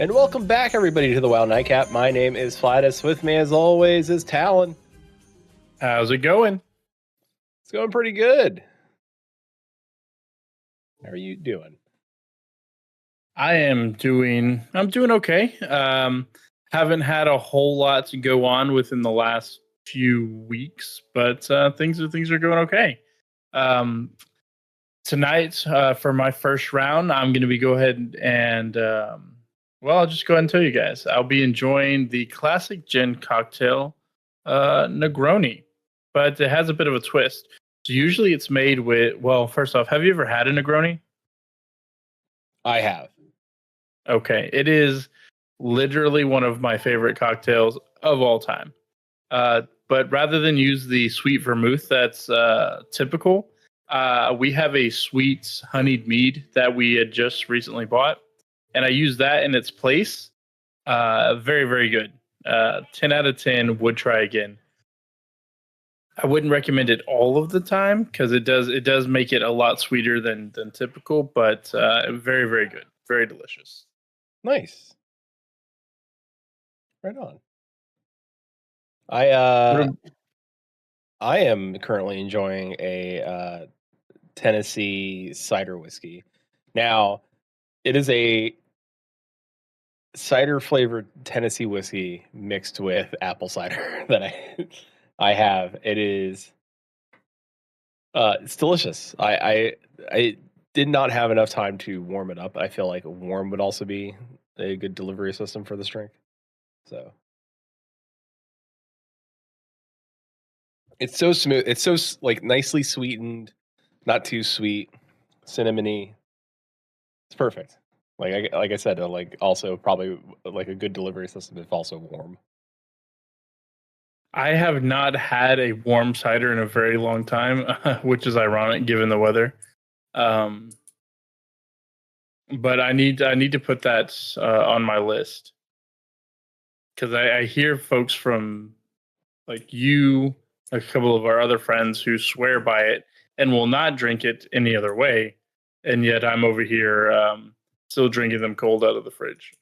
And welcome back, everybody, to the WoW Nightcap. My name is Flattus. With me, as always, is Talan. How's it going? It's going pretty good. How are you doing? I'm doing okay. Haven't had a whole lot to go on within the last few weeks, but things are going okay. Um, Tonight, for my first round, I'm going to be go ahead and I'll just go ahead and tell you guys. I'll be enjoying the classic gin cocktail, Negroni, but it has a bit of a twist. So usually it's made with, well, first off, have you ever had a Negroni? I have. Okay, it is literally one of my favorite cocktails of all time. But rather than use the sweet vermouth that's typical, we have a sweet honeyed mead that we had just recently bought, and I use that in its place. Very, very good. 10 out of 10 would try again. I wouldn't recommend it all of the time because it does make it a lot sweeter than typical, but very, very good. Very delicious. Nice. Right on. I am currently enjoying a Tennessee cider whiskey. Now, it is a cider flavored Tennessee whiskey mixed with apple cider that I have. It is it's delicious. I did not have enough time to warm it up. I feel like warm would also be a good delivery system for this drink. So it's so smooth. It's so like nicely sweetened, not too sweet, cinnamony. It's perfect. Like I said, like also probably like a good delivery system if also warm. I have not had a warm cider in a very long time, which is ironic given the weather. Um, but I need to put that on my list because I hear folks from like you, a couple of our other friends who swear by it and will not drink it any other way, and yet I'm over here still drinking them cold out of the fridge.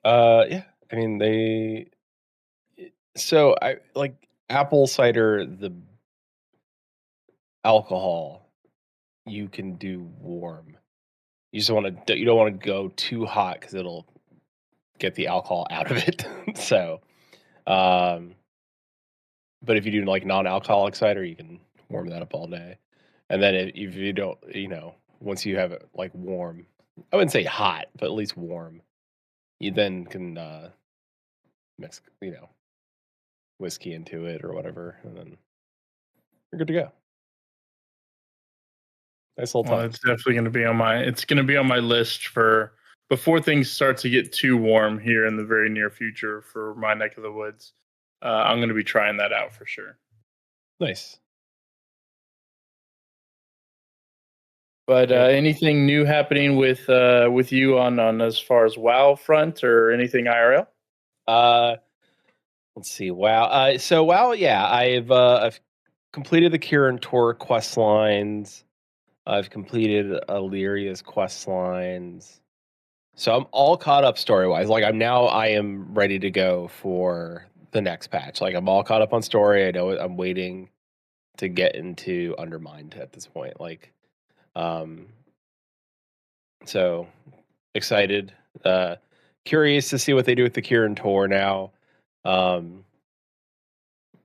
Yeah. I mean so I like apple cider, the alcohol you can do warm. You just you don't want to go too hot because it'll get the alcohol out of it. So, um, but if you do like non-alcoholic cider, you can warm that up all day. And then if you don't, once you have it like warm, I wouldn't say hot, but at least warm, you then can mix, whiskey into it or whatever, and then you're good to go. Nice little Well, time. it's definitely going to be on my list for before things start to get too warm here in the very near future for my neck of the woods. I'm going to be trying that out for sure. Nice. But Yeah. anything new happening with you on as far as WoW front or anything IRL? Uh, let's see. Wow. So wow. Yeah, I've completed the Kirin Tor quest lines. I've completed Illyria's quest lines. So I'm all caught up story wise. Like I am ready to go for the next patch. Like I'm all caught up on story. I know I'm waiting to get into Undermined at this point. Like, um, so excited. Curious to see what they do with the Kirin Tor now. Um,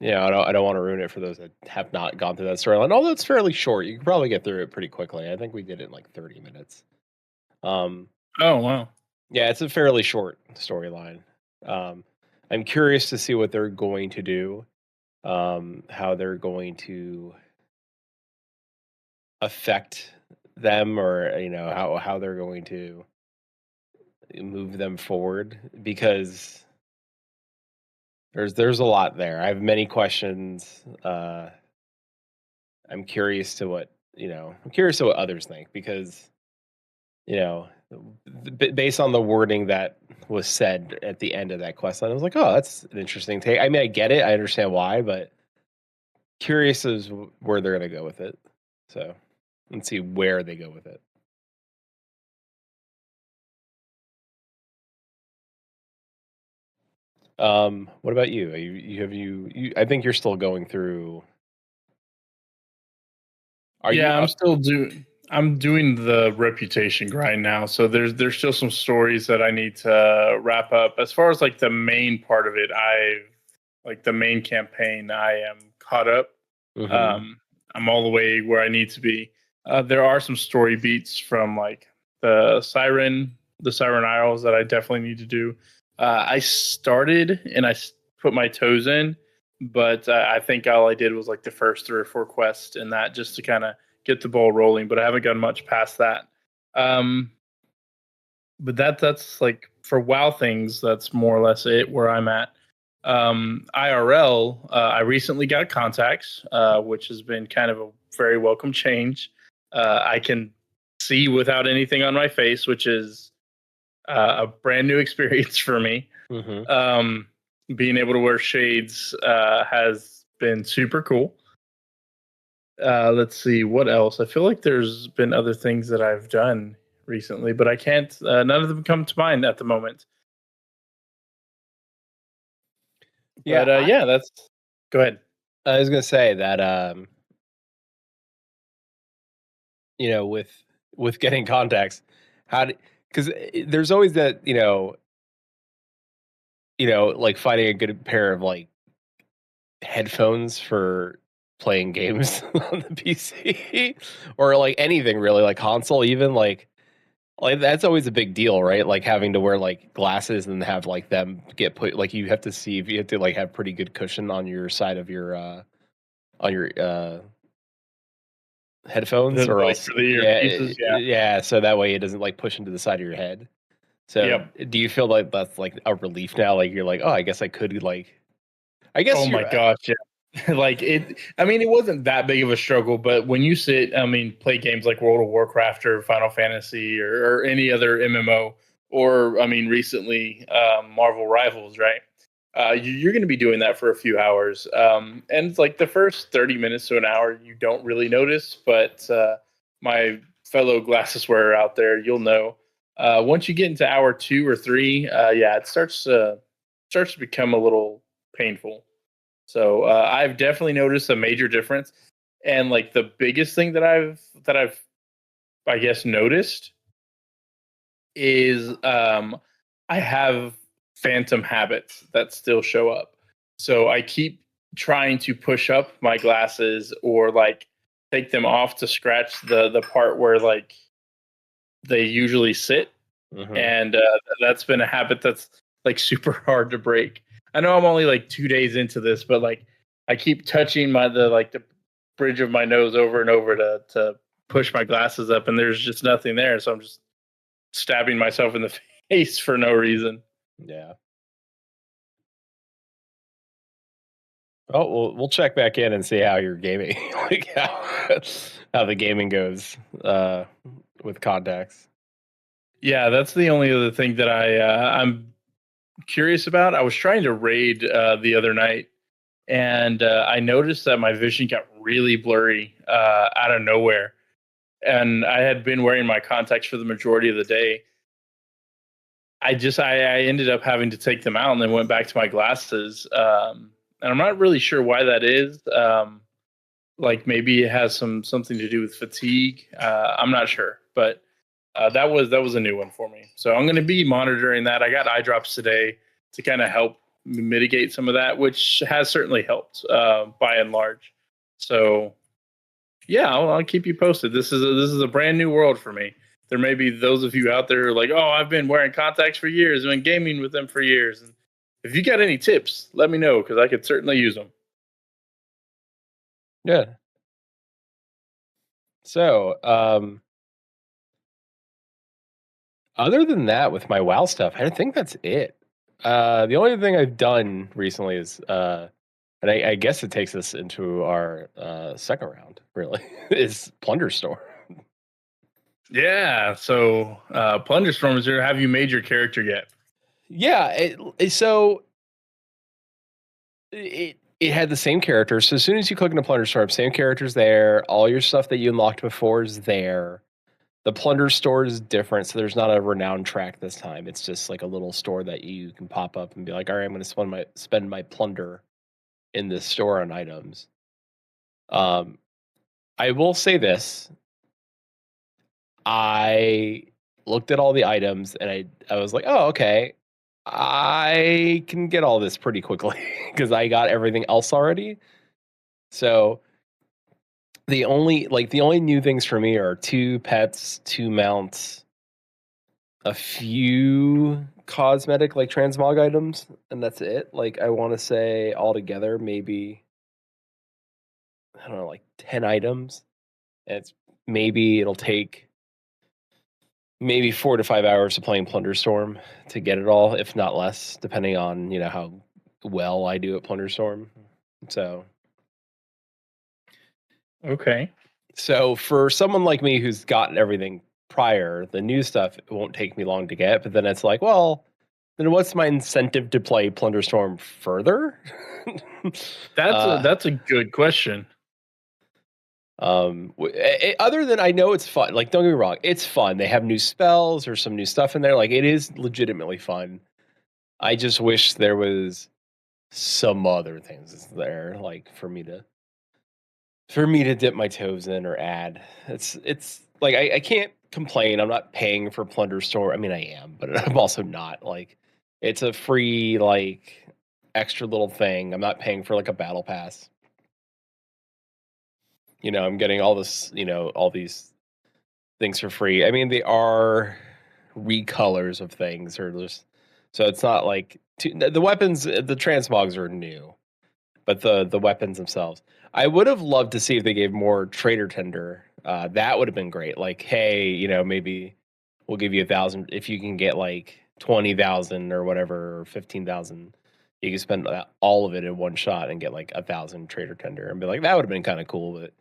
I don't want to ruin it for those that have not gone through that storyline. Although it's fairly short, you can probably get through it pretty quickly. I think we did it in like 30 minutes. Um, Oh wow. yeah, it's a fairly short storyline. Um, I'm curious to see what they're going to do, how they're going to affect them, or how they're going to move them forward because there's a lot there. I have many questions. I'm curious to what others think because you know, based on the wording that was said at the end of that quest line, I was like, oh, that's an interesting take. I mean, I get it, I understand why, but curious as where they're gonna go with it. So let's see where they go with it. What about you? I think you're still going through. Are you? Yeah, I'm doing the reputation grind now. So there's still some stories that I need to wrap up. As far as like the main part of it, the main campaign, I am caught up. Mhm. Um, I'm all the way where I need to be. There are some story beats from like the Siren Isles that I definitely need to do. I started and put my toes in, but I think all I did was like the first 3 or 4 quests in that just to kind of get the ball rolling. But I haven't gone much past that. Um, but that's like for WoW things. That's more or less it where I'm at. IRL, I recently got contacts, which has been kind of a very welcome change. I can see without anything on my face, which is a brand new experience for me. Mhm. Um, Being able to wear shades has been super cool. Let's see what else. I feel like there's been other things that I've done recently, but I can't. None of them come to mind at the moment. Yeah, But yeah, that's. Go ahead. I was gonna say that. With getting contacts, how because there's always that like finding a good pair of like headphones for playing games on the PC or like anything really, like console even like that's always a big deal, right? Like having to wear like glasses and have like them get put like you have to see if you have to like have pretty good cushion on your side of your headphones or Like else for the earpieces, yeah. yeah, so that way it doesn't like push into the side of your head. So Yep. do you feel like that's like a relief now? Like you're like, oh, I guess I could like I guess Oh my you're gosh, yeah. Like it I mean it wasn't that big of a struggle, but when you play games like World of Warcraft or Final Fantasy or any other MMO or recently Marvel Rivals, right? You're going to be doing that for a few hours. And it's like the first 30 minutes to an hour you don't really notice, but my fellow glasses wearer out there, you'll know. Once you get into hour 2 or 3, yeah, it starts to become a little painful. So I've definitely noticed a major difference, and like the biggest thing that I've I guess noticed is I have phantom habits that still show up. So I keep trying to push up my glasses or like take them off to scratch the part where like they usually sit, Mhm. and that's been a habit that's like super hard to break. I know I'm only like 2 days into this, but like I keep touching the bridge of my nose over and over to push my glasses up, and there's just nothing there. So I'm just stabbing myself in the face for no reason. Yeah. Oh, we'll check back in and see how you're gaming, like how the gaming goes uh, with contacts. Yeah, that's the only other thing that I'm curious about. I was trying to raid the other night, and I noticed that my vision got really blurry out of nowhere. And I had been wearing my contacts for the majority of the day. I ended up having to take them out and then went back to my glasses. And I'm not really sure why that is. Like maybe it has something to do with fatigue. I'm not sure, but that was a new one for me. So I'm going to be monitoring that. I got eye drops today to kind of help mitigate some of that, which has certainly helped by and large. So yeah, I'll keep you posted. This is a brand new world for me. There may be those of you out there who are like, oh, I've been wearing contacts for years, I've been gaming with them for years. And if you got any tips, let me know because I could certainly use them. Yeah. So, other than that, with my WoW stuff, I think that's it. The only thing I've done recently is, and I guess it takes us into our second round. Really, is Plunder Store. Yeah. So Plunger Storm is here. Have you made your character yet? Yeah. So it had the same characters. So as soon as you click into Plunder Storm, same characters there. All your stuff that you unlocked before is there. The plunder store is different, so there's not a renowned track this time. It's just like a little store that you can pop up and be like, all right, I'm going to spend my plunder in this store on items. I will say this: I looked at all the items and I was like, oh, okay, I can get all this pretty quickly because I got everything else already. So the only new things for me are 2 pets, 2 mounts, a few cosmetic like transmog items, and that's it. Like I want to say altogether maybe I don't know, like 10 items. And it'll take maybe 4 to 5 hours of playing Plunderstorm to get it all, if not less, depending on, how well I do at Plunderstorm. So Okay. So for someone like me who's gotten everything prior, the new stuff it won't take me long to get. But then it's like, well, then what's my incentive to play Plunderstorm further? That's a good question. Other than I know it's fun. Like, don't get me wrong, it's fun. They have new spells or some new stuff in there. Like, it is legitimately fun. I just wish there was some other things there, like for me to dip my toes in or add. It's like I can't complain. I'm not paying for Plunder Store. I mean, I am, but I'm also not. Like, it's a free like extra little thing. I'm not paying for like a battle pass. I'm getting all this, all these things for free. I mean, they are recolors of things, or just so it's not like the weapons. The transmogs are new, but the weapons themselves. I would have loved to see if they gave more trader tender. That would have been great. Like, hey, maybe we'll give you 1,000 if you can get like 20,000 or whatever, or 15,000. You can spend all of it in one shot and get like 1,000 trader tender, and be like, that would have been kind of cool. But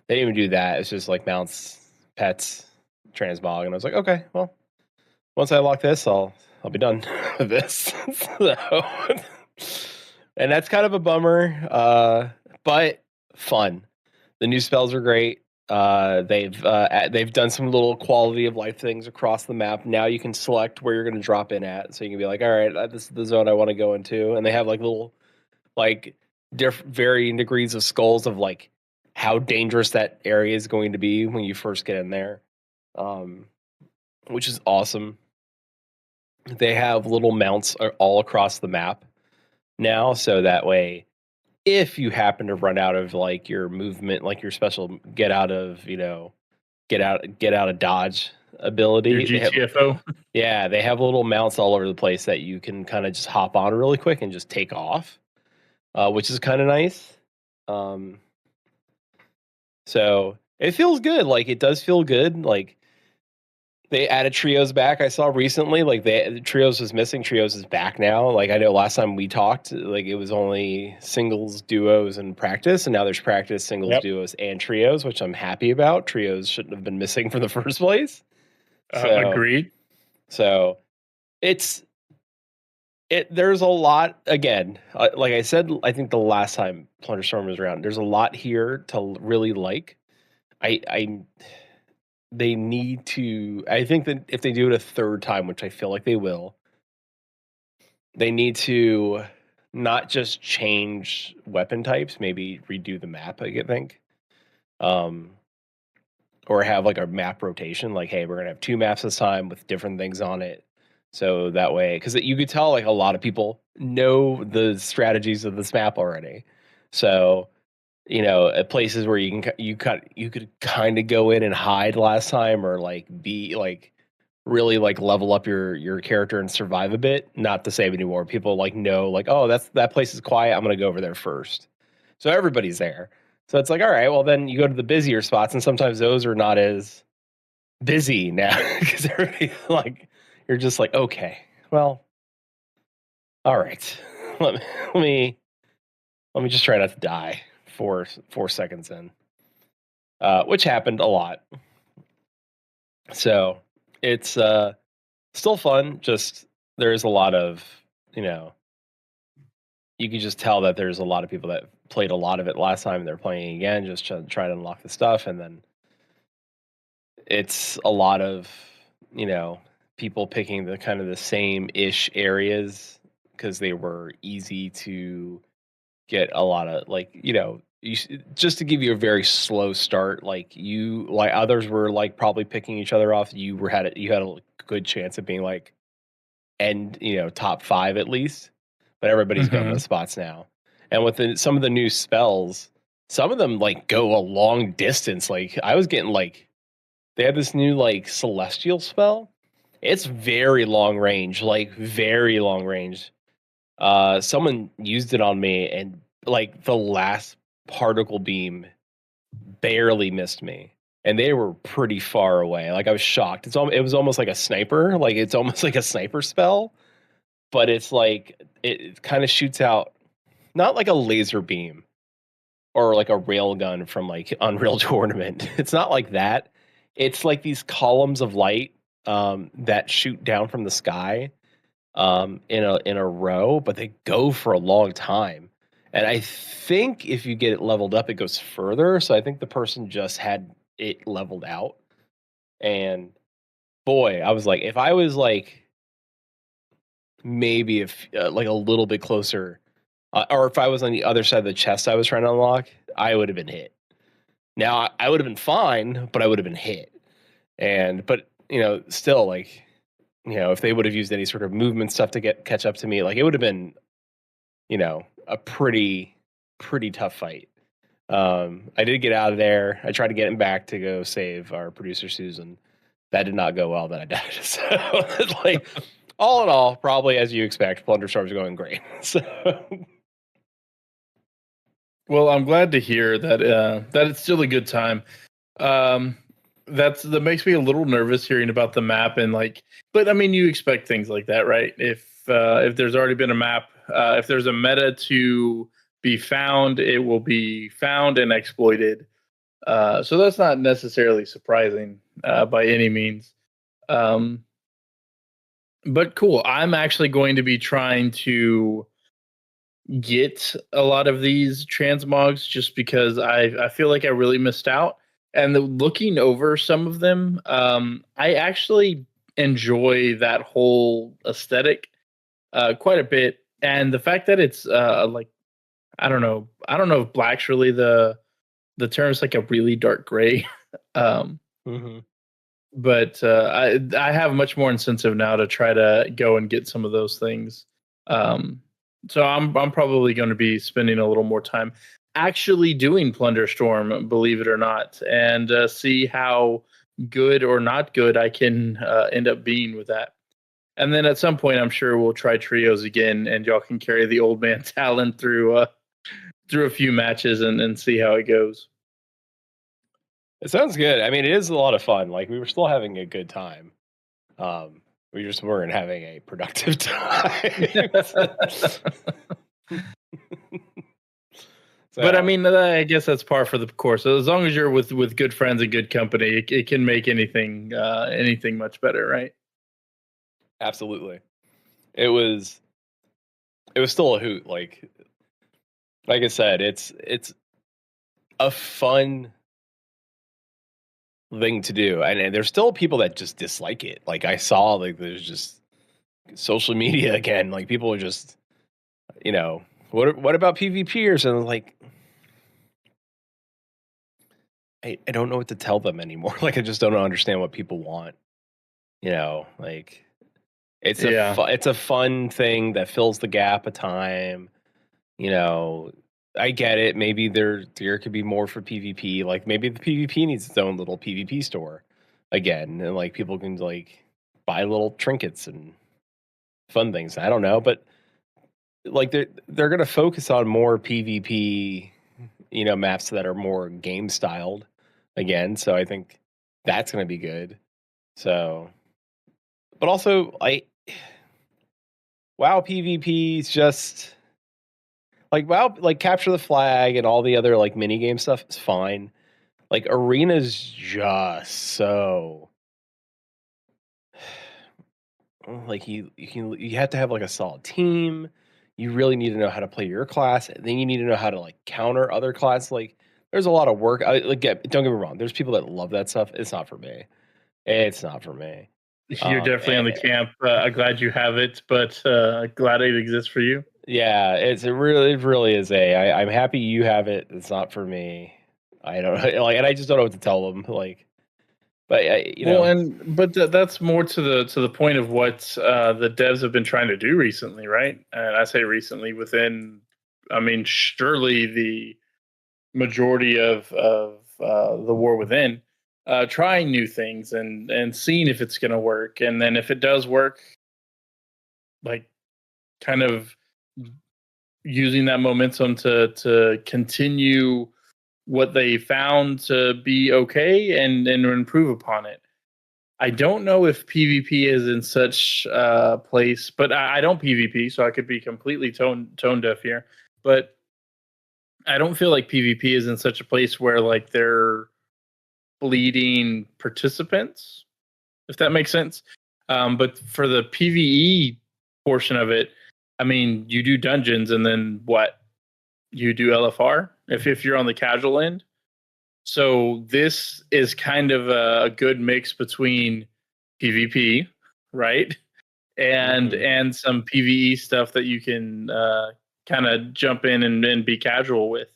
they didn't even do that. It's just like mounts, pets, transmog, and I was like, okay, well, once I lock this, I'll be done with this. So, and that's kind of a bummer, but fun. The new spells are great. They've done some little quality of life things across the map. Now you can select where you're going to drop in at, so you can be like, all right, this is the zone I want to go into, and they have like little like varying degrees of skulls of like how dangerous that area is going to be when you first get in there, which is awesome. They have little mounts all across the map now, so that way if you happen to run out of like your movement, like your special get out of dodge ability, Your GTFO. they have little mounts all over the place that you can kind of just hop on really quick and just take off, which is kind of nice. So it feels good. Like, it does feel good. Like, they added trios back. I saw recently, like the trios was missing. Trios is back now. Like, I know last time we talked, like it was only singles, duos, and practice, and now there's practice, singles, duos, and trios, which I'm happy about. Trios shouldn't have been missing from the first place. Agreed. So there's a lot. Again, like I said, I think the last time Plunderstorm was around, there's a lot here to really like. They need to. I think that if they do it a third time, which I feel like they will, they need to not just change weapon types, maybe redo the map, I think. Or have like a map rotation, like, hey, we're gonna have 2 maps this time with different things on it. So that way, because you could tell like a lot of people know the strategies of this map already. So, at places where you could kind of go in and hide last time, or like be like really like level up your character and survive a bit, not to save anymore. People like know like, oh, that place is quiet, I'm gonna go over there first. So everybody's there. So it's like, all right, well then you go to the busier spots, and sometimes those are not as busy now because everybody like, you're just like, okay, well, all right, let me just try not to die 4 seconds in, which happened a lot. So it's still fun. Just there's a lot of, you can just tell that there's a lot of people that played a lot of it last time, and they're playing again just to try to unlock the stuff, and then it's a lot of, you know, people picking the kind of the same-ish areas because they were easy to get a lot of like, just to give you a very slow start, like others were like probably picking each other off. You had a good chance of being like top 5 at least. But everybody's going Hmm. those spots now. And with some of the new spells, some of them like go a long distance. Like I was getting like they had this new like celestial spell. It's very long range, like very long range. Someone used it on me, and like the last particle beam barely missed me, and they were pretty far away. Like I was shocked. It was almost like a sniper. Like it's almost like a sniper spell, but it's like it kind of shoots out not like a laser beam or like a rail gun from like Unreal Tournament. It's not like that. It's like these columns of light that shoot down from the sky in a row, but they go for a long time. And I think if you get it leveled up, it goes further. So I think the person just had it leveled out. And boy, I was like, if I was like maybe if like a little bit closer, or if I was on the other side of the chest I was trying to unlock, I would have been hit. Now I would have been fine, but I would have been hit. But still like if they would have used any sort of movement stuff to catch up to me, like it would have been, a pretty tough fight. I did get out of there. I tried to get him back to go save our producer Susan. That did not go well. That I died. So it's like all in all, probably as you expect, Plunderstorm's going great. So Well, I'm glad to hear that it's still a good time. Um, that makes me a little nervous hearing about the map and like, but I mean, you expect things like that, right? If there's already been a map, if there's a meta to be found, it will be found and exploited. So that's not necessarily surprising by any means. Um, but cool. I'm actually going to be trying to get a lot of these transmogs just because I feel like I really missed out. And looking over some of them, I actually enjoy that whole aesthetic quite a bit. And the fact that it's like I don't know if black's really the term. It's like a really dark gray. um, Mhm. but I have much more incentive now to try to go and get some of those things. Um, so I'm probably going to be spending a little more time actually doing Plunderstorm, believe it or not, and see how good or not good I can end up being with that. And then at some point, I'm sure we'll try trios again, and y'all can carry the old man Talon through a few matches and see how it goes. It sounds good. I mean, it is a lot of fun. Like we were still having a good time. Um, we just weren't having a productive time. But I So mean, I guess that's par for the course. So as long as you're with good friends and good company, it can make anything much better, right? absolutely, it was still a hoot. Like I said, it's a fun thing to do, and there's still people that just dislike it. Like I saw, like there's just social media again. Like people are just, what about PvPers? And like I don't know what to tell them anymore. Like I just don't understand what people want. Like Yeah, it's a fun thing that fills the gap of time. You know, I get it. Maybe there could be more for PvP. Like maybe the PvP needs its own little PvP store again, and like people can like buy little trinkets and fun things. I don't know, but like they're gonna focus on more PvP, maps that are more game styled again. So I think that's gonna be good. So, but also like WoW PvP is just like WoW, like capture the flag and all the other like mini game stuff is fine. Like arena's just so like you have to have like a solid team. You really need to know how to play your class, and then you need to know how to like counter other classes. Like there's a lot of work. Don't get me wrong. There's people that love that stuff. It's not for me. It's not for me. You're definitely on the camp. Glad you have it, but glad it exists for you. Yeah, it really is I'm happy you have it. It's not for me. I don't like, and I just don't know what to tell them. Like, but But that's more to the point of what the devs have been trying to do recently, right? And I say recently, within, I mean, surely the majority of the war within, trying new things and seeing if it's going to work, and then if it does work, like kind of using that momentum to continue what they found to be okay and improve upon it. I don't know if PvP is in such a place, but I don't PvP, so I could be completely tone deaf here. But I don't feel like PvP is in such a place where like they're bleeding participants, if that makes sense. But for the PvE portion of it, I mean, you do dungeons and then what? You do LFR if you're on the casual end. So this is kind of a good mix between PvP, right? And some PvE stuff that you can kind of jump in and be casual with.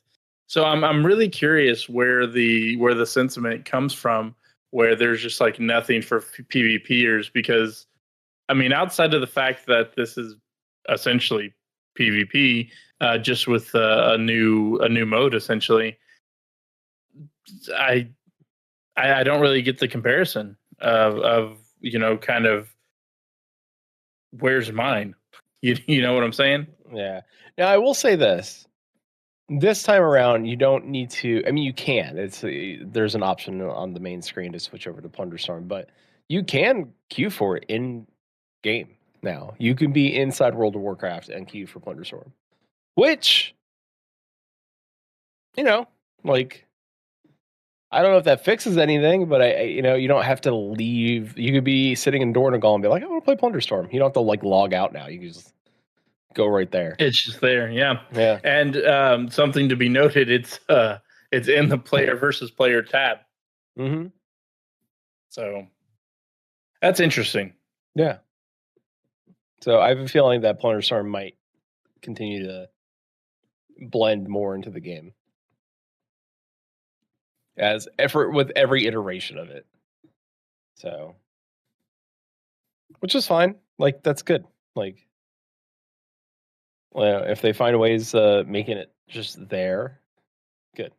So I'm really curious where the sentiment comes from, where there's just like nothing for PvPers, because I mean, outside of the fact that this is essentially PvP, just with a new mode essentially, I I don't really get the comparison of kind of where's mine. You know what I'm saying? yeah. Now I will say this. This time around, you don't need to. I mean, you can. There's an option on the main screen to switch over to Plunderstorm, but you can queue for it in game now. You can be inside World of Warcraft and queue for Plunderstorm, which like I don't know if that fixes anything, but you don't have to leave. You could be sitting in Dornagal and be like, I want to play Plunderstorm. You don't have to like log out now. You can just go right there. It's just there, yeah. Yeah. And something to be noted, it's in the player versus player tab. Mm-hmm. So that's interesting. Yeah. So I have a feeling that Plunderstorm might continue to blend more into the game as effort with every iteration of it. So, which is fine. Like that's good. Like, well, if they find ways making it just there, good.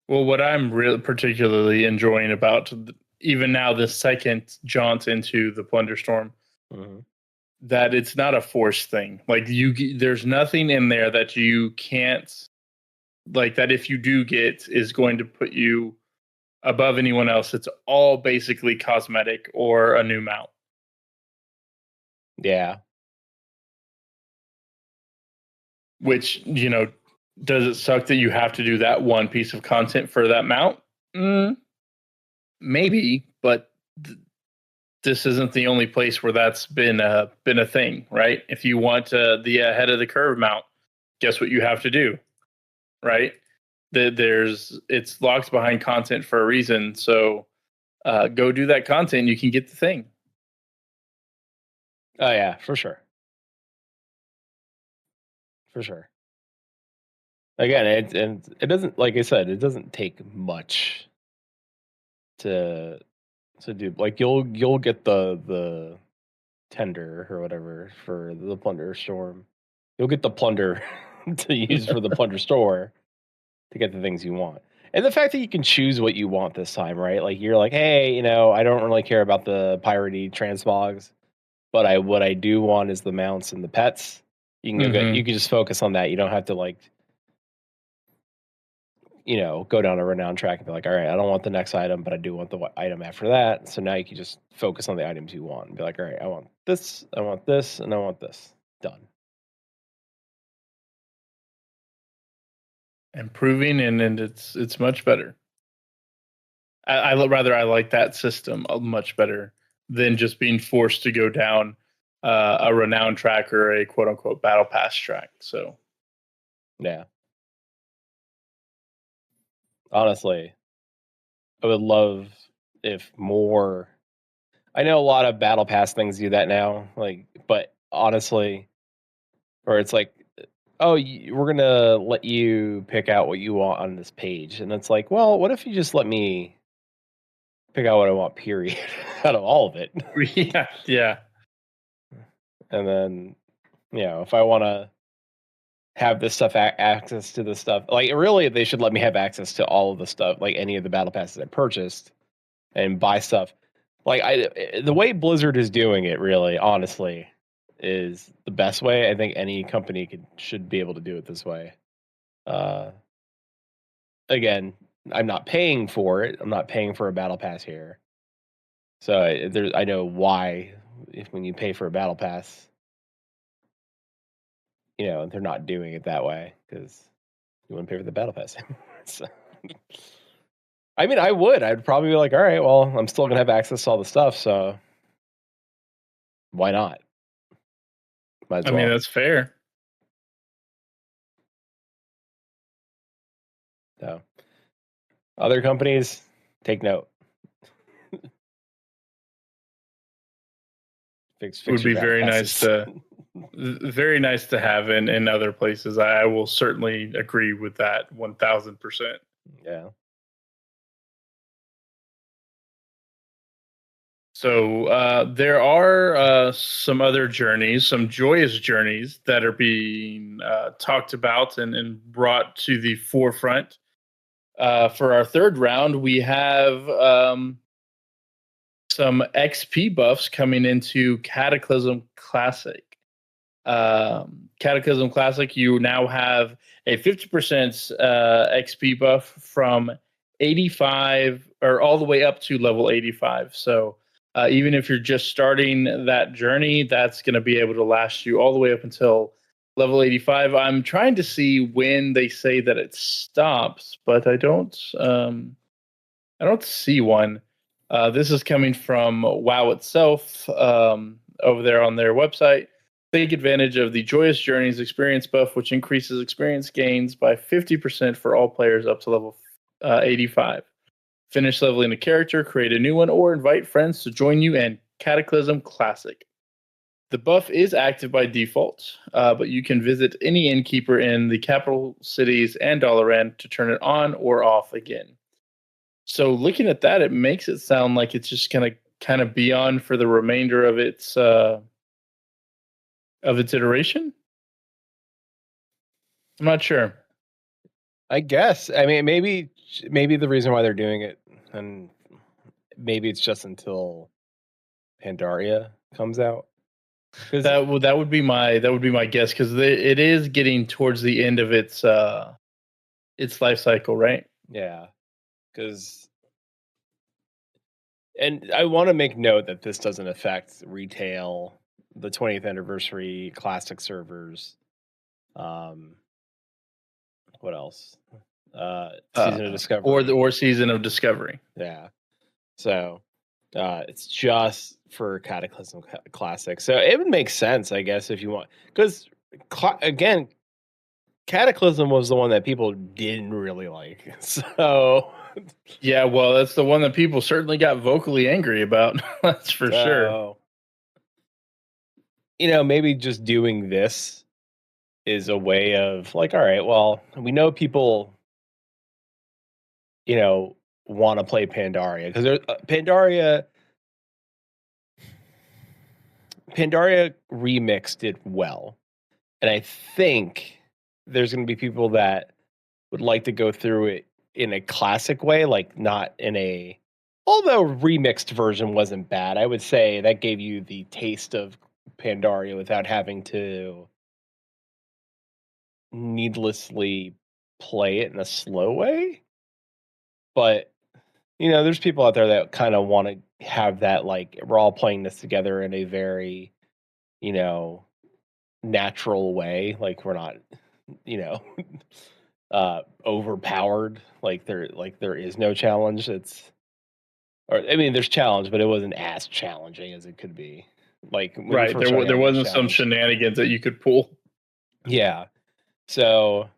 Well, what I'm really particularly enjoying about even now the second jaunt into the Plunderstorm, that it's not a forced thing. Like there's nothing in there that you can't, like, that if you do get is going to put you above anyone else. It's all basically cosmetic or a new mount. Yeah. Which, does it suck that you have to do that one piece of content for that mount? Maybe, but this isn't the only place where that's been a thing, right? If you want the head of the curve mount, guess what you have to do, right? It's locked behind content for a reason. So go do that content, you can get the thing. Oh yeah, for sure. For sure. Again, it doesn't, like I said, it doesn't take much to do. Like you'll get the tender or whatever for the plunder storm. You'll get the plunder to use for the plunder store to get the things you want. And the fact that you can choose what you want this time, right? Like you're like, hey, I don't really care about the piratey transmogs, but what I do want is the mounts and the pets. You can you can just focus on that. You don't have to like go down a renown track and be like, all right, I don't want the next item, but I do want the item after that. So now you can just focus on the items you want and be like, all right, I want this, and I want this. Done. Improving, and it's much better. I like that system much better than just being forced to go down a renown track or a quote unquote battle pass track. So yeah. Honestly, I would love if more. I know a lot of battle pass things do that now, like, but honestly, where it's like, oh, we're gonna let you pick out what you want on this page, and it's like, well, what if you just let me pick out what I want, period, out of all of it, Yeah, yeah. and then if I want to have this stuff access to the stuff, like really, they should let me have access to all of the stuff, like any of the battle passes I purchased, and buy stuff. Like the way Blizzard is doing it, really, honestly, is the best way. I think any company should be able to do it this way. Uh, Again, I'm not paying for it. I'm not paying for a battle pass here, so I know why. If when you pay for a battle pass, they're not doing it that way because you wouldn't pay for the battle pass. So, I mean, I would. I'd probably be like, all right, well, I'm still gonna have access to all the stuff, so why not? Might as I mean, well. that's fair. So, other companies, take note. It would Fix your be battle passes. very nice to have in other places. I will certainly agree with that 1000%. Yeah. So there are some other journeys, some joyous journeys that are being talked about and brought to the forefront. For our third round, we have some XP buffs coming into Cataclysm Classic. Cataclysm Classic, you now have a 50% XP buff from 85 or all the way up to level 85. So even if you're just starting that journey, that's going to be able to last you all the way up until level 85. I'm trying to see when they say that it stops, but I don't see one. This is coming from WoW itself, over there on their website. Take advantage of the Joyous Journeys experience buff, which increases experience gains by 50% for all players up to level 85. Finish leveling a character, create a new one, or invite friends to join you in Cataclysm Classic. The buff is active by default, but you can visit any innkeeper in the capital cities and Dalaran to turn it on or off again. So looking at that, it makes it sound like it's just going to kind of be on for the remainder of its iteration. I'm not sure. I guess. I mean, maybe the reason why they're doing it, and maybe it's just until Pandaria comes out. That would be my guess, because it is getting towards the end of its life cycle, right? Yeah, because, and I want to make note that this doesn't affect retail, the 20th anniversary classic servers. What else? Season of Discovery, or Season of Discovery. Yeah. So it's just for Cataclysm Classic. So it would make sense, I guess, if you want, because again, Cataclysm was the one that people didn't really like. So yeah, well, that's the one that people certainly got vocally angry about. That's for sure. Maybe just doing this is a way of like, all right, well, we know people, want to play Pandaria because Pandaria remix did well. And I think there's going to be people that would like to go through it in a classic way, like not in a, although remixed version wasn't bad. I would say that gave you the taste of Pandaria without having to needlessly play it in a slow way. But, there's people out there that kind of want to have that, like, we're all playing this together in a very, natural way. Like, we're not, you know, overpowered. Like there is no challenge. There's challenge, but it wasn't as challenging as it could be. Like when you Right. first started There out, there's wasn't some challenge. shenanigans that you could pull. Yeah. So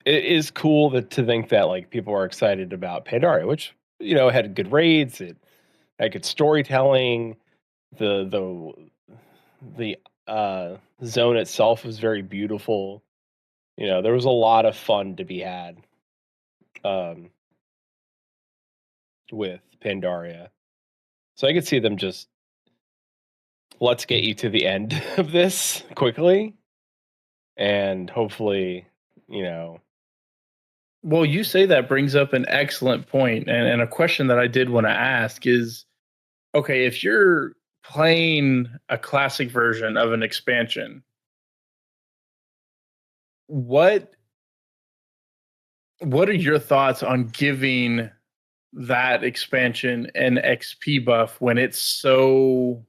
it is cool to think that like people are excited about Pandaria, which had good raids, it had good storytelling. The zone itself was very beautiful. There was a lot of fun to be had um, with Pandaria. So I could see them just let's get you to the end of this quickly, and hopefully, you know, Well, you say that brings up an excellent point, and a question that I did want to ask is, okay, if you're playing a classic version of an expansion, what what are your thoughts on giving that expansion an XP buff when it's so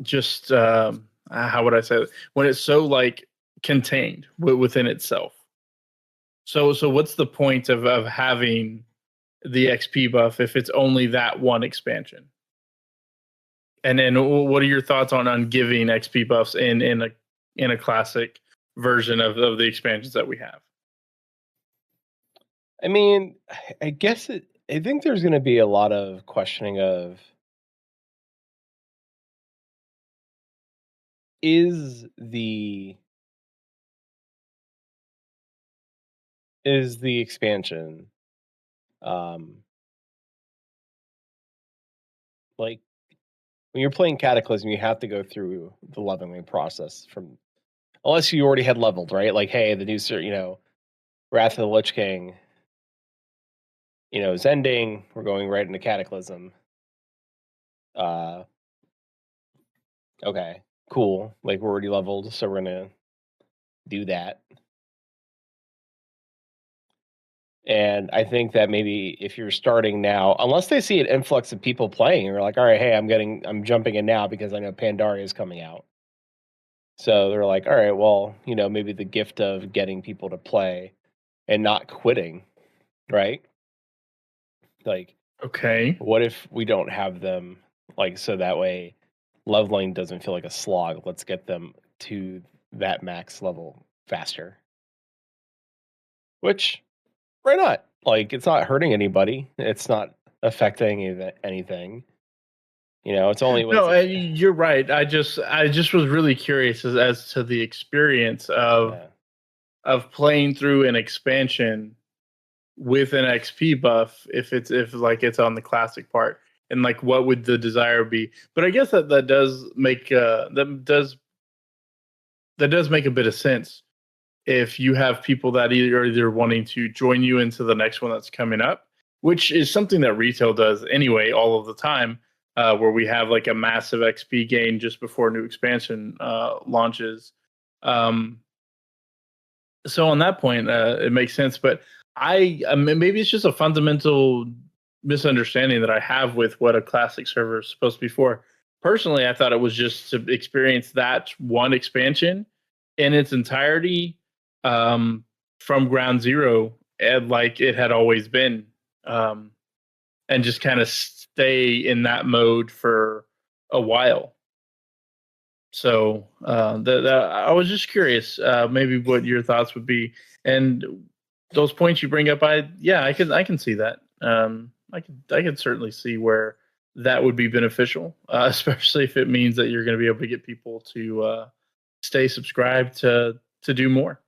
just how would I say it? When it's so like contained within itself? So what's the point of having the XP buff if it's only that one expansion? And then what are your thoughts on giving XP buffs in a classic version of the expansions that we have? I mean, I guess I think there's going to be a lot of questioning of is the expansion um like when you're playing Cataclysm, you have to go through the leveling process from unless you already had leveled, right? Like, hey, the new Wrath of the Lich King, is ending. We're going right into Cataclysm. Uh, okay, cool. Like we're already leveled, so we're gonna do that. And I think that maybe if you're starting now, unless they see an influx of people playing, you're like, all right, hey, I'm jumping in now because I know Pandaria is coming out. So they're like, all right, well, maybe the gift of getting people to play and not quitting, right? Like, Okay. what if we don't have them like so that way leveling doesn't feel like a slog? Let's get them to that max level faster. Which why not? Like it's not hurting anybody. It's not affecting anything. It's only was No, you're right. I just was really curious as to the experience yeah. of playing through an expansion with an XP buff if like it's on the classic part, and like what would the desire be. But I guess that does make that does make a bit of sense if you have people that either wanting to join you into the next one that's coming up, which is something that retail does anyway all of the time, where we have like a massive XP gain just before new expansion launches. Um, so on that point, it makes sense. But maybe it's just a fundamental misunderstanding that I have with what a classic server is supposed to be for. Personally, I thought it was just to experience that one expansion in its entirety, um, from ground zero, and like it had always been, um, and just kind of stay in that mode for a while. So I was just curious, maybe what your thoughts would be, and those points you bring up. I can see that. I can certainly see where that would be beneficial, especially if it means that you're going to be able to get people to stay subscribed to do more.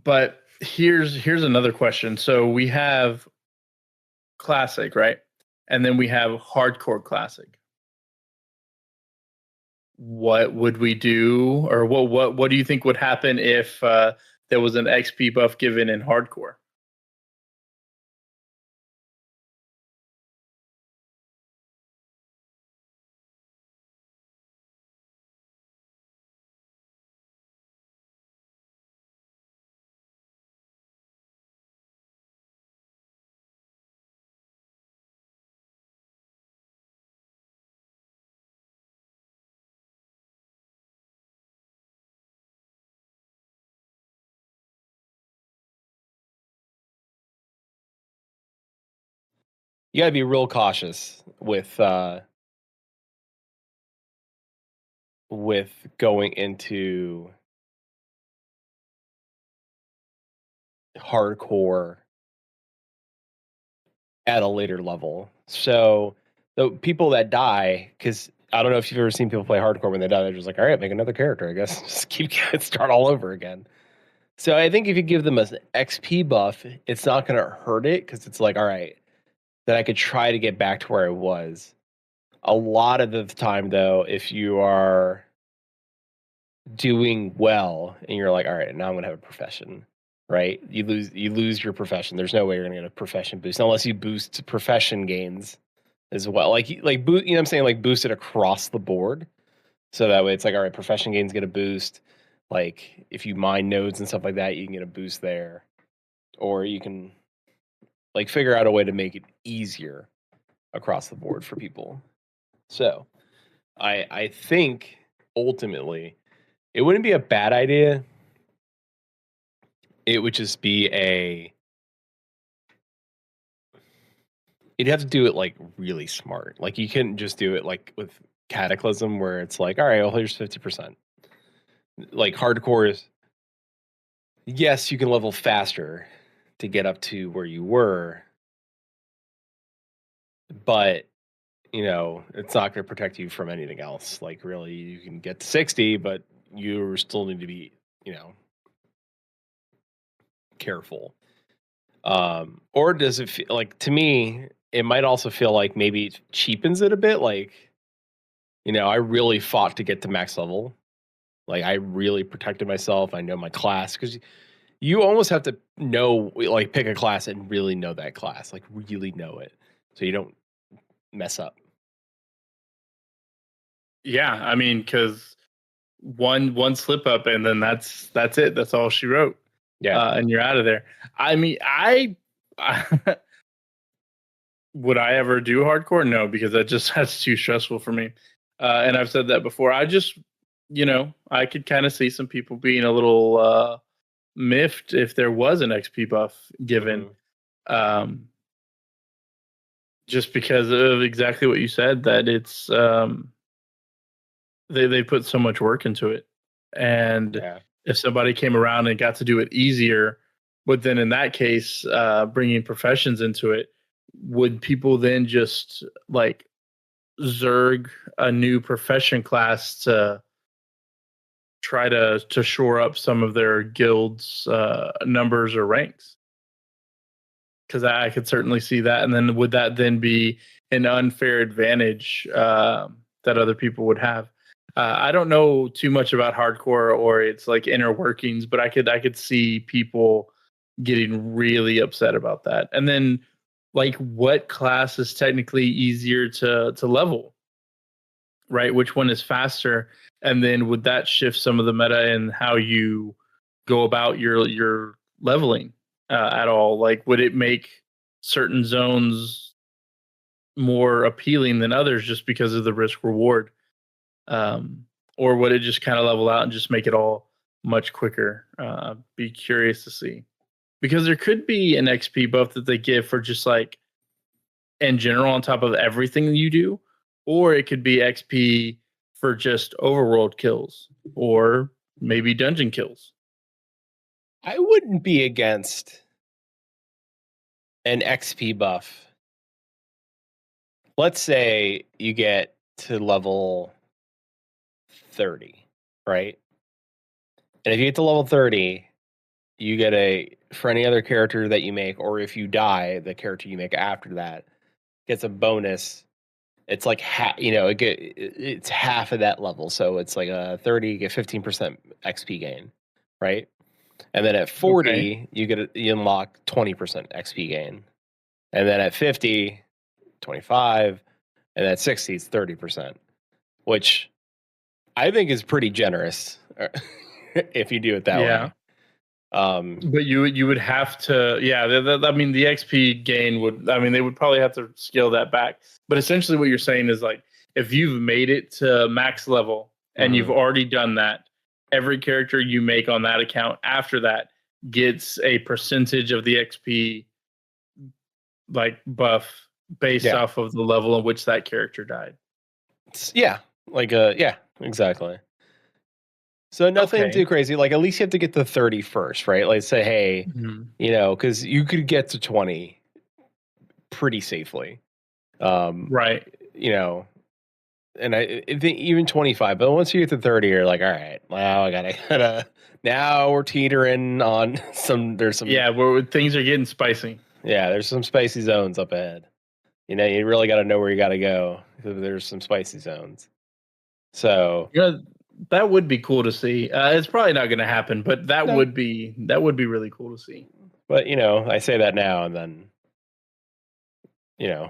But here's another question. So we have classic, right? And then we have hardcore classic. What would we do, or what do you think would happen if there was an XP buff given in hardcore? You got to be real cautious with with going into hardcore at a later level. So the people that die, because I don't know if you've ever seen people play hardcore when they die, they're just like, all right, make another character, I guess. Just keep start all over again. So I think if you give them an XP buff, it's not going to hurt it because it's like, all right, then I could try to get back to where I was. A lot of the time, though, if you are doing well and you're like, all right, now I'm going to have a profession, right? You lose your profession. There's no way you're going to get a profession boost unless you boost profession gains as well. Like you know what I'm saying? Like boost it across the board. So that way it's like, all right, profession gains get a boost. Like if you mine nodes and stuff like that, you can get a boost there. Or you can like figure out a way to make it easier across the board for people. So I think ultimately it wouldn't be a bad idea. It would just be you'd have to do it like really smart. Like you couldn't just do it like with Cataclysm where it's like, all right, well here's 50%. Like hardcore is, yes, you can level faster to get up to where you were, but you know, it's not going to protect you from anything else. Like really, you can get to 60, but you still need to be, you know, careful. Or does it feel like, to me, it might also feel like maybe it cheapens it a bit. Like, you know, I really fought to get to max level. Like I really protected myself. I know my class because you almost have to know, like, pick a class and really know that class, like really know it, so you don't mess up. Yeah, I mean, because one slip up and then that's it. That's all she wrote. Yeah. And you're out of there. I mean, I would I ever do hardcore? No, because that's too stressful for me. And I've said that before. I just, I could kind of see some people being a little miffed if there was an XP buff given. Um, just because of exactly what you said, that it's they put so much work into it, and Yeah. if somebody came around and got to do it easier, but then in that case, bringing professions into it, would people then just like zerg a new profession class to try to shore up some of their guilds numbers or ranks? Because I could certainly see that. And then would that then be an unfair advantage that other people would have? I don't know too much about hardcore or its like inner workings, but I could see people getting really upset about that. And then like what class is technically easier to level, right? Which one is faster? And then would that shift some of the meta in how you go about your leveling at all? Like, would it make certain zones more appealing than others just because of the risk reward? Or would it just kind of level out and just make it all much quicker? Be curious to see, because there could be an XP buff that they give for just like in general on top of everything you do, or it could be XP for just overworld kills or maybe dungeon kills. I wouldn't be against an XP buff. Let's say you get to level 30, right? And if you get to level 30, you get for any other character that you make, or if you die, the character you make after that gets a bonus. It's like it's half of that level. So it's like a 30, you get 15% XP gain, right? And then at 40, Okay. you unlock 20% XP gain. And then at 50, 25, and at 60 it's 30%, which I think is pretty generous if you do it that Yeah. way. But you would have to, yeah. I mean, the XP gain would. I mean, they would probably have to scale that back. But essentially, what you're saying is like, if you've made it to max level and you've Mhm. already done that, every character you make on that account after that gets a percentage of the XP like buff based Yeah. off of the level in which that character died. Yeah. Like yeah. exactly. So nothing Okay. too crazy. Like at least you have to get to 30 first, right? Like say, hey, Mhm. because you could get to 20 pretty safely. Um, Right. you know, and I think even 25, but once you get to 30, you're like, all right, well, I gotta now we're teetering on there's some Yeah, where things are getting spicy. there's some spicy zones up ahead. You really gotta know where you gotta go. There's some spicy zones. So You know, that would be cool to see. It's probably not going to happen, but no, that would be really cool to see. but I say that now and then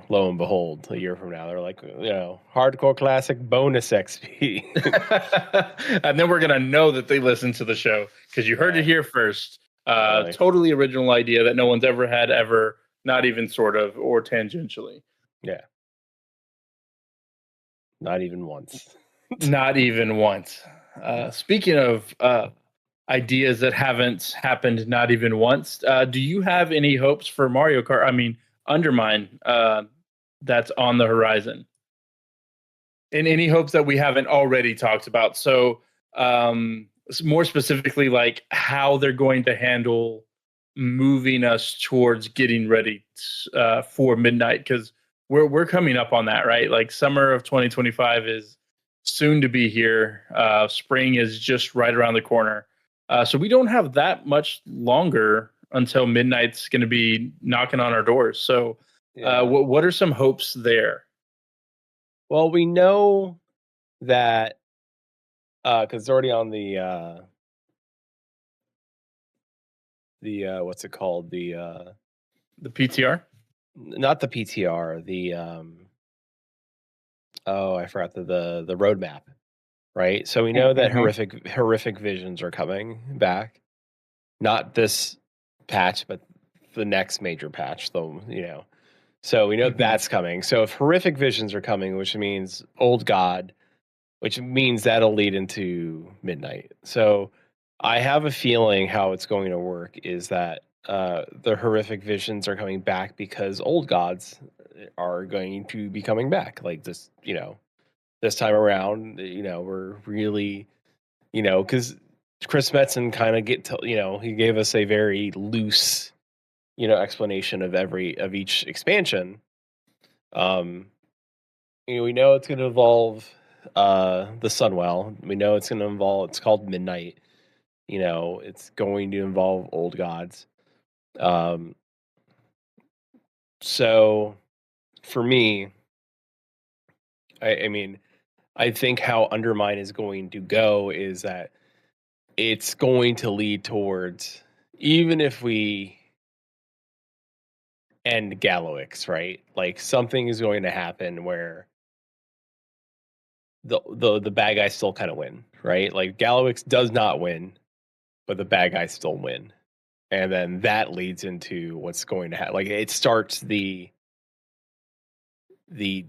lo and behold, a year from now, they're like, hardcore classic bonus XP. And then we're going to know that they listen to the show because you heard it Yeah, here first. like, Totally original idea that no one's ever had, ever, not even sort of, or tangentially. yeah, not even once. Not even once. Speaking of ideas that haven't happened, not even once, do you have any hopes for Mario Kart? I mean, Undermine, that's on the horizon. And any hopes that we haven't already talked about. So, more specifically, like how they're going to handle moving us towards getting ready for midnight, because we're coming up on that, right? Like summer of 2025 is soon to be here. Spring is just right around the corner. So we don't have that much longer until midnight's going to be knocking on our doors. So, Yeah. what are some hopes there? Well, we know that because it's already on the what's it called? The PTR? Not the PTR, oh, I forgot the roadmap, right? So we know that Mm-hmm. horrific visions are coming back. Not this patch, but the next major patch, though, So we know Mhm. that's coming. So if horrific visions are coming, which means old god, which means that'll lead into midnight. So I have a feeling how it's going to work is that the horrific visions are coming back because old gods are going to be coming back. Like this time around, we're really, because Chris Metzen kind of he gave us a very loose, explanation of each expansion. Um, we know it's going to involve the Sunwell. We know it's going to involve. It's called Midnight. It's going to involve old gods. Um, so for me, I mean, I think how Undermine is going to go is that it's going to lead towards, even if we end Gallowix, right? Like something is going to happen where the bad guys still kind of win, right? Like Gallowix does not win, but the bad guys still win. And then that leads into what's going to happen. Like it starts the the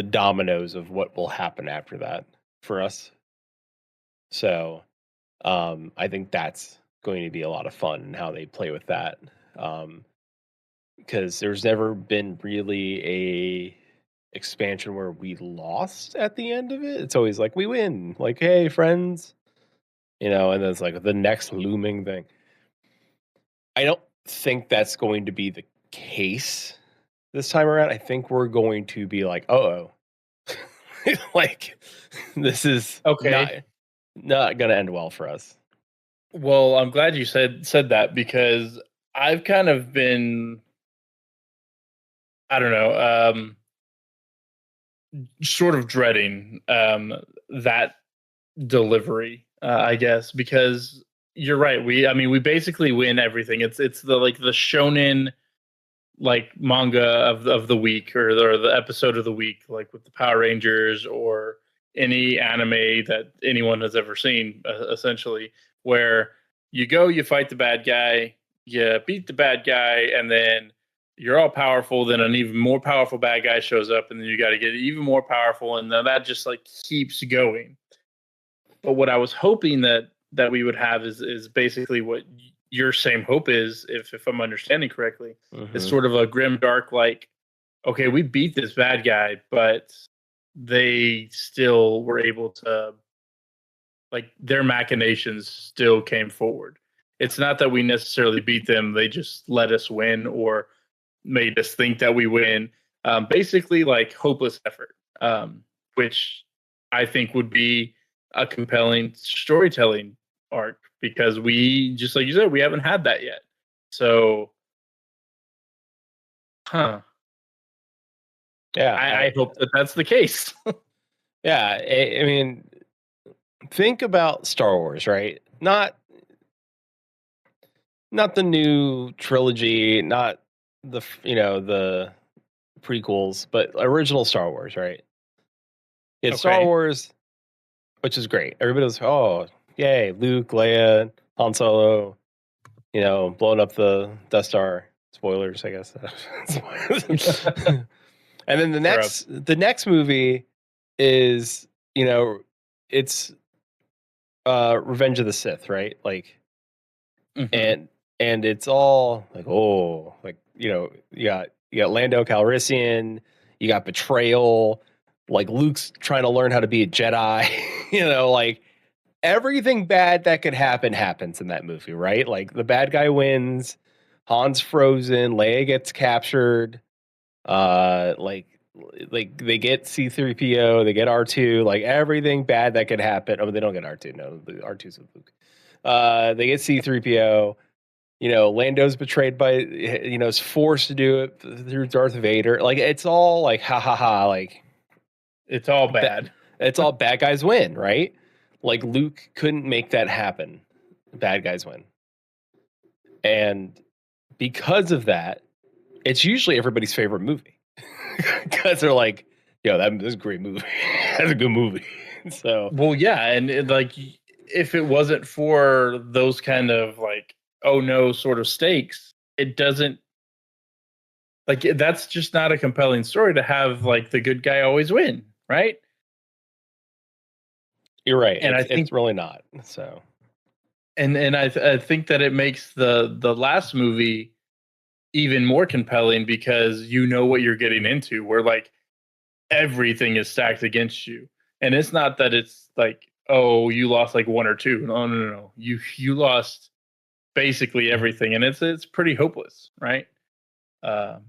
dominoes of what will happen after that for us. So I think that's going to be a lot of fun and how they play with that. Because there's never been really a expansion where we lost at the end of it. It's always like we win, like hey friends, and then it's like the next looming thing. I don't think that's going to be the case this time around. I think we're going to be like, oh, like this is not Okay. not gonna end well for us. Well, I'm glad you said that because I've kind of been, I don't know, sort of dreading that delivery, I guess, because you're right. I mean, we basically win everything. It's the like the shonen like manga of the week, or the episode of the week, like with the Power Rangers or any anime that anyone has ever seen, essentially, where you go, you fight the bad guy, you beat the bad guy, and then you're all powerful. Then an even more powerful bad guy shows up, and then you got to get even more powerful, and then that just like keeps going. But what I was hoping that we would have is basically what your same hope is, if I'm understanding correctly. It's Hmm. sort of a grim dark, like, okay, we beat this bad guy, but they still were able to, like, their machinations still came forward. It's not that we necessarily beat them; they just let us win or made us think that we win. Basically, like hopeless effort, which I think would be a compelling storytelling arc because we, just like you said, we haven't had that yet. So, huh? Yeah, I hope that that's the case. yeah. I mean, think about Star Wars, right? Not the new trilogy, not the prequels, but original Star Wars, right? It's Star Okay. Wars, which is great. Everybody was, oh, yay, Luke, Leia, Han Solo, blowing up the Death Star. Spoilers, I guess. And then the next movie is, it's Revenge of the Sith, right? Like, Mhm. and it's all like, oh, like, you got Lando Calrissian, you got betrayal, like Luke's trying to learn how to be a Jedi, like everything bad that could happen happens in that movie, right? Like the bad guy wins, Han's frozen, Leia gets captured, like they get C3PO, they get R2, like everything bad that could happen. Oh, they don't get R2, no, the R2's with Luke. They get C3PO. Lando's betrayed by, is forced to do it through Darth Vader. Like it's all like ha ha ha, like It's all ba- bad. it's all bad guys win, right? Like Luke couldn't make that happen. Bad guys win. And because of that, it's usually everybody's favorite movie. Because they're like, yo, that's a great movie. That's a good movie. So Well, yeah, and like, if it wasn't for those kind of like, oh no, sort of stakes, it doesn't, like, that's just not a compelling story to have like the good guy always win, right? you're right. And I It's think, really not. So I think that it makes the last movie even more compelling because you know what you're getting into. Where like everything is stacked against you, and it's not that it's like, oh, you lost like one or two. No, no, no, no. You lost basically everything, and it's pretty hopeless, right? Um,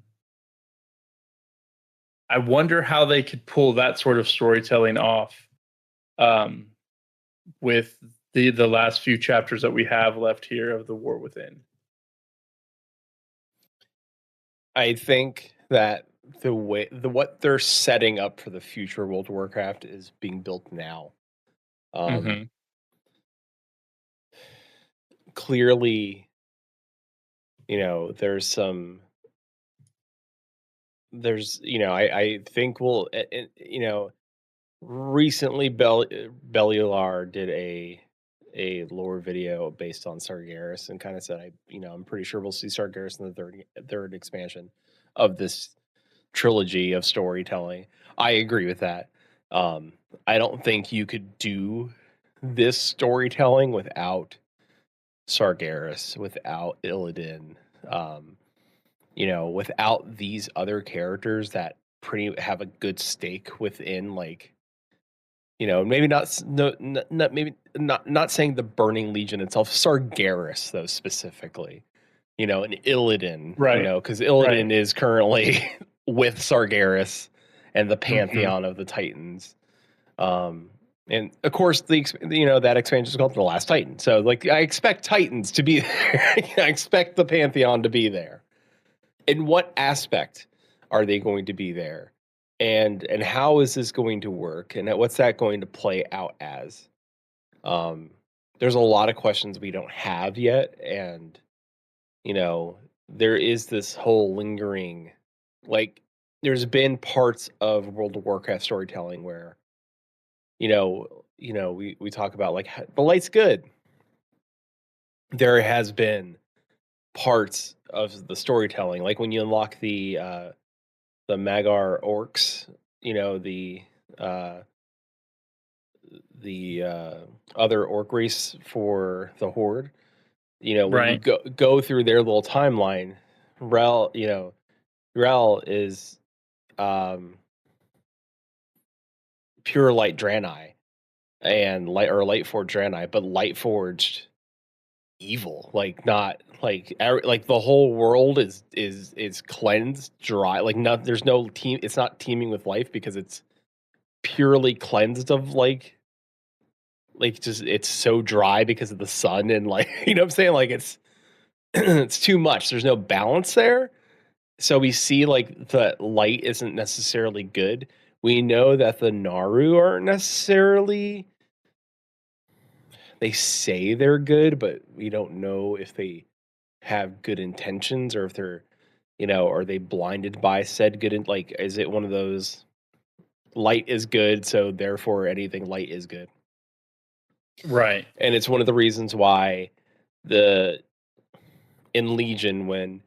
I wonder how they could pull that sort of storytelling off, um, with the last few chapters that we have left here of the War Within. I think that what they're setting up for the future World of Warcraft is being built now. Um, Mm-hmm. Clearly, I think recently Bellular did a lore video based on Sargeras and kind of said, I'm pretty sure we'll see Sargeras in the third expansion of this trilogy of storytelling. I agree with that. Um, I don't think you could do this storytelling without Sargeras, without Illidan, um, without these other characters that pretty have a good stake within, like, maybe not no, not maybe not saying the Burning Legion itself, Sargeras though specifically, and Illidan, Right. because Right. Illidan is currently with Sargeras and the Mm-hmm. pantheon of the Titans. Um, and of course, that expansion is called The Last Titan. So, like, I expect Titans to be there. I expect the pantheon to be there. In what aspect are they going to be there? And how is this going to work? And what's that going to play out as? Um, there's a lot of questions we don't have yet, and you know, there is this whole lingering, like, there's been parts of World of Warcraft storytelling where, we talk about like the light's good. There has been parts of the storytelling, like when you unlock the Magar orcs, uh the other orc race for the Horde. When you Right. go through their little timeline, Rel, Rel is um pure light Draenei and light forged Draenei, but light forged evil, like not like the whole world is cleansed dry, like not there's no team, it's not teeming with life because it's purely cleansed of like just it's so dry because of the sun and like you know what I'm saying, like it's it's too much, there's no balance there. So we see like the light isn't necessarily good. We know that the Naru aren't necessarily, they say they're good, but we don't know if they have good intentions or if they're, are they blinded by said good like is it one of those light is good, so therefore anything light is good. Right. And it's one of the reasons why the in Legion when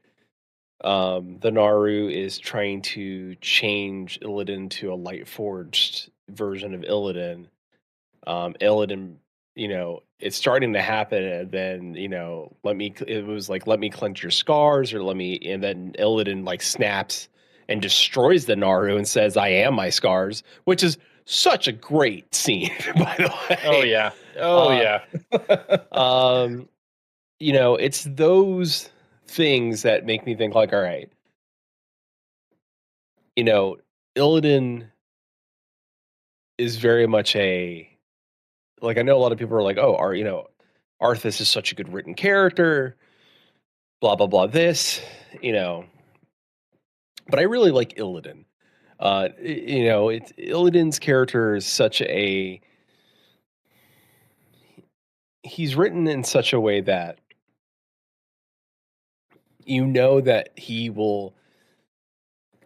the Naru is trying to change Illidan to a light forged version of Illidan. Illidan, it's starting to happen, and then it was like let me cleanse your scars, or let me, and then Illidan like snaps and destroys the Naru and says, "I am my scars," which is such a great scene, by the way. Oh yeah. It's those things that make me think like, all right, Illidan is very much like I know a lot of people are like, oh, Arthas is such a good written character, blah blah blah. This, but I really like Illidan. It's Illidan's character is such a, he's written in such a way that that he will,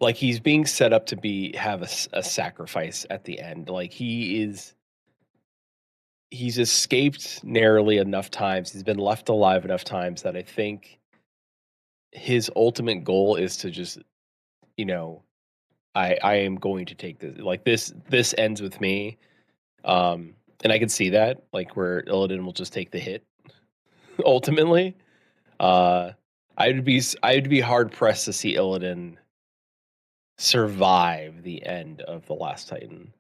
like he's being set up to have a sacrifice at the end. Like he's escaped narrowly enough times. He's been left alive enough times that I think his ultimate goal is to just, I am going to take this. Like this ends with me. And I can see that, like where Illidan will just take the hit ultimately. Uh I'd be hard pressed to see Illidan survive the end of The Last Titan.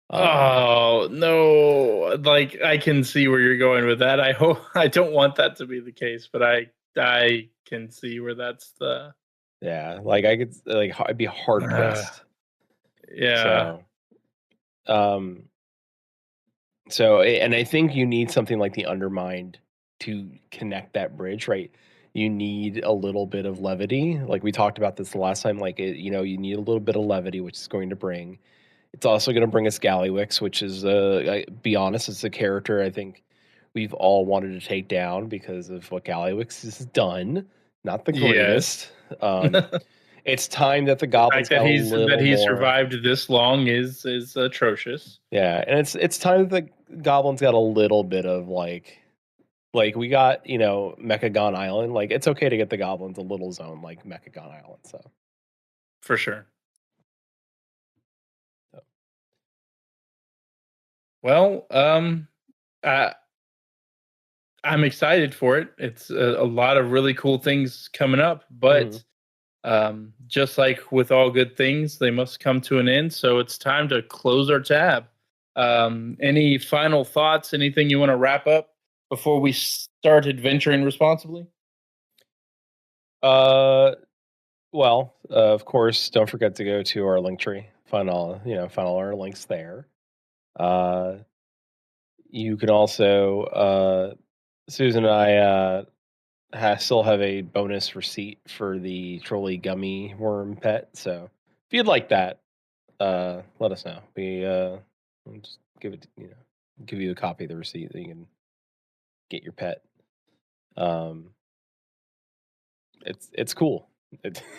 Oh no! Like I can see where you're going with that. I hope I don't want that to be the case, but I can see where that's the. Yeah, like I could, like I'd be hard pressed. Yeah. Um, and I think you need something like the Undermined to connect that bridge, right? You need a little bit of levity, like we talked about this the last time. Like you need a little bit of levity, which is going to bring. It's also going to bring us Gallywix, which is, be honest, it's a character I think we've all wanted to take down because of what Gallywix has done. Not the greatest. It's time that the goblins fact got that he more. survived this long is atrocious. Yeah, and it's time that the goblins got a little bit of like we got Mechagon Island. Like it's okay to get the goblins a little zone like Mechagon Island. So for sure. So. Well, I'm excited for it. It's a lot of really cool things coming up, but just like with all good things, they must come to an end. So it's time to close our tab. Any final thoughts? Anything you want to wrap up before we start adventuring responsibly? Well, of course, don't forget to go to our link tree. Find all our links there. You can also, Susan and I still have a bonus receipt for the trolley gummy worm pet. So if you'd like that, let us know. We'll just give it, give you a copy of the receipt that you can get your pet. It's cool.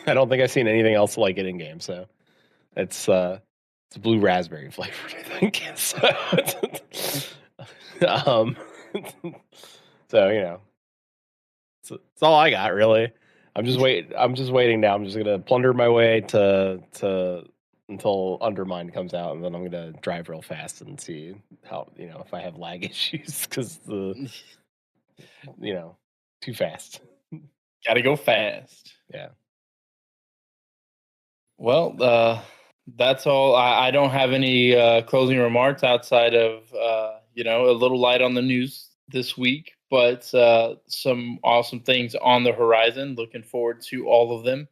I don't think I've seen anything else like it in game. So it's blue raspberry flavored, I think. Um, so it's all I got really. I'm just waiting now. I'm just gonna plunder my way to until Undermine comes out, and then I'm gonna drive real fast and see how if I have lag issues because too fast. Gotta go fast. Yeah. Well, That's all. I don't have any closing remarks outside of a little light on the news this week, but some awesome things on the horizon. Looking forward to all of them.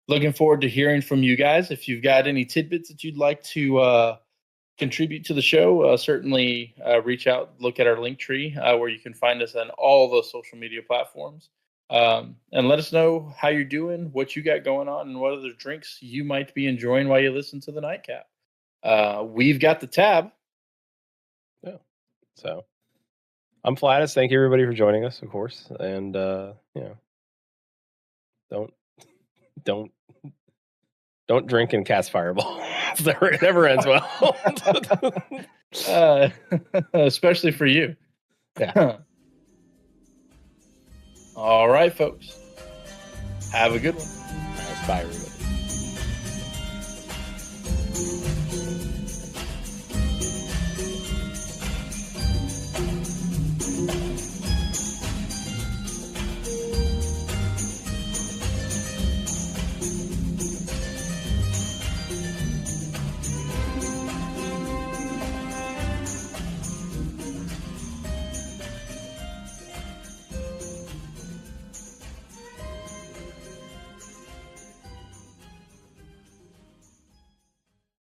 Looking forward to hearing from you guys. If you've got any tidbits that you'd like to contribute to the show, certainly reach out, look at our link tree where you can find us on all the social media platforms. And let us know how you're doing, what you got going on, and what other drinks you might be enjoying while you listen to the Nightcap. We've got the tab. Yeah. So I'm Flattus. Thank you everybody for joining us, of course. And don't drink and cast fireball. It never ends well. Especially for you. Yeah. All right, folks. Have a good one. All right, bye, everybody.